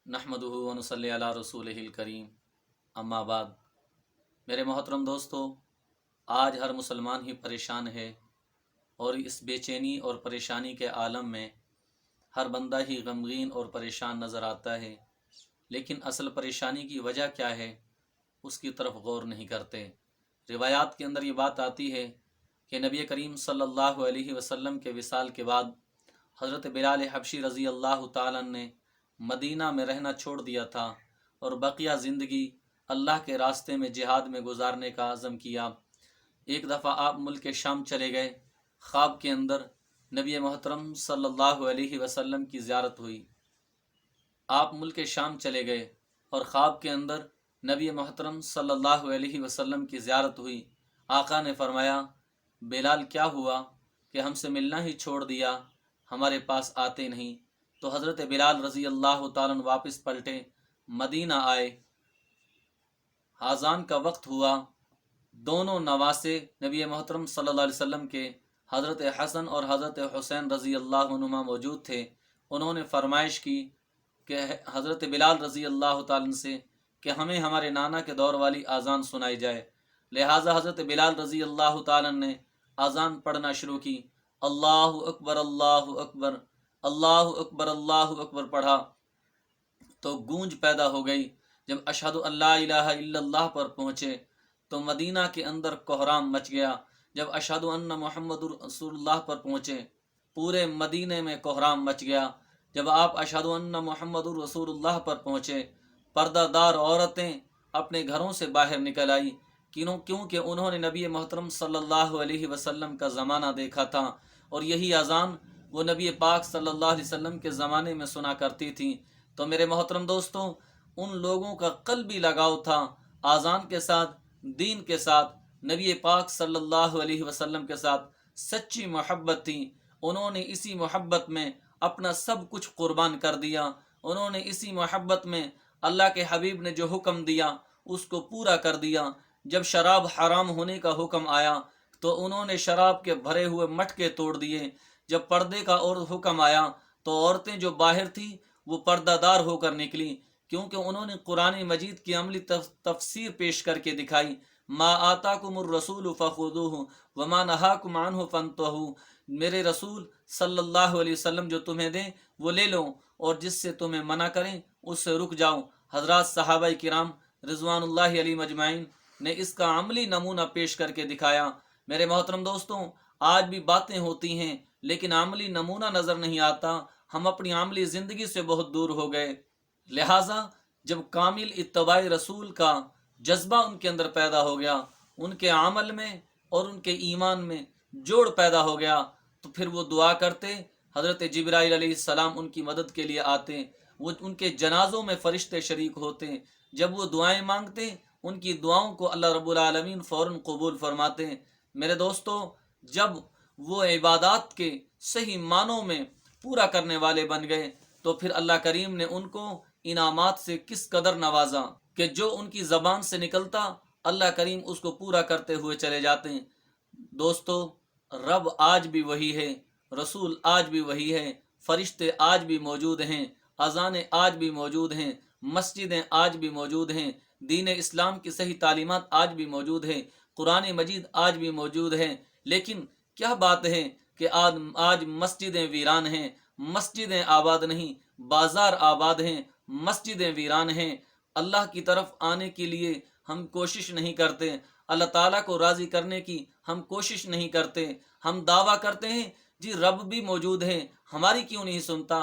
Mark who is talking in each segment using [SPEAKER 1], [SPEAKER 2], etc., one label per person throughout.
[SPEAKER 1] नहमदुहु व नसल्ली अला रसूलिहिल करीम। अम्मा बाद। मेरे मोहतरम दोस्तों, आज हर मुसलमान ही परेशान है और इस बेचैनी और परेशानी के आलम में हर बंदा ही गमगीन और परेशान नज़र आता है, लेकिन असल परेशानी की वजह क्या है उसकी तरफ गौर नहीं करते। रिवायात के अंदर ये बात आती है कि नबी करीम सल्लल्लाहु अलैहि वसल्लम के विसाल के बाद हज़रत बिलाल हबशी रज़ी अल्लाह ताला ने मदीना में रहना छोड़ दिया था और बकिया ज़िंदगी अल्लाह के रास्ते में जिहाद में गुजारने का अज़म किया। एक दफ़ा आप मुल्क शाम चले गए। ख्वाब के अंदर नबी मोहतरम सल्लल्लाहु अलैहि वसल्लम की ज़ियारत हुई। आप मुल्क शाम चले गए और ख्वाब के अंदर नबी मोहतरम सल्लल्लाहु अलैहि वसल्लम की ज़ियारत हुई। आका ने फरमाया, बिलाल क्या हुआ कि हमसे मिलना ही छोड़ दिया, हमारे पास आते नहीं। तो हज़रत बिलाल रज़ी अल्लाह ताला अन्हु वापस पलटे, मदीना आए। आज़ान का वक्त हुआ। दोनों नवासे नबी मोहतरम सल्लल्लाहु अलैहि वसल्लम के हज़रत हसन और हज़रत हुसैन रज़ी अल्लाह अन्हुमा मौजूद थे। उन्होंने फरमाइश की कि हज़रत बिलाल रज़ी अल्लाह ताला से कि हमें हमारे नाना के दौर वाली आज़ान सुनाई जाए। लिहाजा हज़रत बिलाल रज़ी अल्लाह ताला ने आज़ान पढ़ना शुरू की। अल्लाहु अकबर अल्लाहु अकबर, अल्लाहु अकबर अल्लाहु अकबर पढ़ा तो गूंज पैदा हो गई। जब अशहदु अल्ला इलाहा इल्लल्लाह पर पहुँचे तो मदीना के अंदर कोहराम मच गया। जब अशहदु अन्ना मुहम्मदुर रसूलुल्लाह पर पहुँचे पूरे मदीने में कोहराम मच गया। जब आप अशहदु अन्ना मुहम्मदुर रसूलुल्लाह पर पहुँचे, पर्दादार औरतें अपने घरों से बाहर निकल आई, क्योंकि उन्होंने नबी मोहतरम सल्लल्लाहु अलैहि वसल्लम का ज़माना देखा था और यही अज़ान वो नबी पाक सल्लल्लाहु अलैहि वसल्लम के ज़माने में सुना करती थी। तो मेरे मोहतरम दोस्तों, उन लोगों का क़ल्बी लगाव था आज़ान के साथ, दीन के साथ, नबी पाक सल्लल्लाहु अलैहि वसल्लम के साथ सच्ची मोहब्बत थी। उन्होंने इसी मोहब्बत में अपना सब कुछ कुर्बान कर दिया। उन्होंने इसी मोहब्बत में अल्लाह के हबीब ने जो हुक्म दिया उसको पूरा कर दिया। जब शराब हराम होने का हुक्म आया तो उन्होंने शराब के भरे हुए मटके तोड़ दिए। जब पर्दे का और हुक्म आया तो औरतें जो बाहर थी वो पर्दादार होकर निकली, क्योंकि उन्होंने कुरान मजीद की अमली तफसीर पेश करके दिखाई। मा आताकुमुर रसूल फ़ख़ुज़ूहु व मा नहाकुम अन्हु फ़ंतहू। मेरे रसूल सल्लल्लाहु अलैहि वसल्लम जो तुम्हें दें वो ले लो और जिससे तुम्हें मना करें उससे रुक जाओ। हज़रात सहाबाए किराम रिज़वानुल्लाहि अलैहिम अजमाइन ने इसका अमली नमूना पेश करके दिखाया। मेरे मोहतरम दोस्तों, आज भी बातें होती हैं लेकिन अमली नमूना नज़र नहीं आता। हम अपनी अमली ज़िंदगी से बहुत दूर हो गए। लिहाजा जब कामिल इत्तबाए रसूल का जज्बा उनके अंदर पैदा हो गया, उनके अमल में और उनके ईमान में जोड़ पैदा हो गया, तो फिर वो दुआ करते। हज़रत जिब्राइल अलैहिस्सलाम उनकी मदद के लिए आते। वो उनके जनाज़ों में फ़रिश्ते शरीक होते। जब वो दुआएं मांगते उनकी दुआओं को अल्लाह रब्बुल आलमीन फ़ौरन कबूल फरमाते। मेरे दोस्तों, जब वो इबादत के सही मानों में पूरा करने वाले बन गए तो फिर अल्लाह करीम ने उनको इनामात से किस कदर नवाजा कि जो उनकी ज़बान से निकलता अल्लाह करीम उसको पूरा करते हुए चले जाते हैं। दोस्तों, रब आज भी वही है, रसूल आज भी वही है, फरिश्ते आज भी मौजूद हैं, अज़ानें आज भी मौजूद हैं, मस्जिदें आज भी मौजूद हैं, दीन इस्लाम की सही तालीमात आज भी मौजूद है, कुरान मजीद आज भी मौजूद है। लेकिन क्या बात है कि आज मस्जिदें वीरान हैं, मस्जिदें आबाद नहीं, बाजार आबाद हैं, मस्जिदें वीरान हैं। अल्लाह की तरफ आने के लिए हम कोशिश नहीं करते, अल्लाह ताला को राज़ी करने की हम कोशिश नहीं करते। हम दावा करते हैं जी रब भी मौजूद है, हमारी क्यों नहीं सुनता?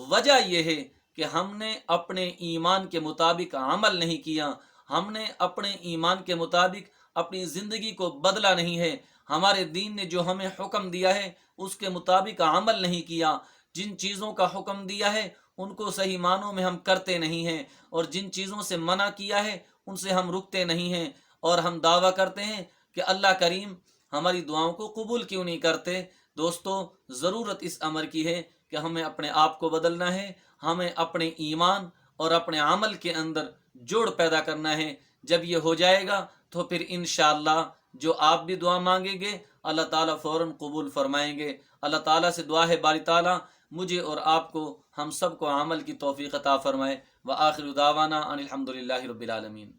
[SPEAKER 1] वजह यह है कि हमने अपने ईमान के मुताबिक अमल नहीं किया, हमने अपने ईमान के मुताबिक अपनी ज़िंदगी को बदला नहीं है, हमारे दीन ने जो हमें हुक्म दिया है उसके मुताबिक अमल नहीं किया। जिन चीज़ों का हुक्म दिया है उनको सही मानों में हम करते नहीं हैं और जिन चीज़ों से मना किया है उनसे हम रुकते नहीं हैं। और हम दावा करते हैं कि अल्लाह करीम हमारी दुआओं को कबूल क्यों नहीं करते। दोस्तों, ज़रूरत इस अमर की है कि हमें अपने आप को बदलना है, हमें अपने ईमान और अपने अमल के अंदर जोड़ पैदा करना है। जब ये हो जाएगा तो फिर इंशाअल्लाह जो आप भी दुआ मांगेंगे अल्लाह ताला फ़ौरन कबूल फरमाएंगे। अल्लाह ताला से दुआ है बारी ताला مجھے اور آپ کو، ہم سب کو عمل کی توفیق عطا فرمائے۔ وآخر دعوانا ان الحمد للہ رب العالمین۔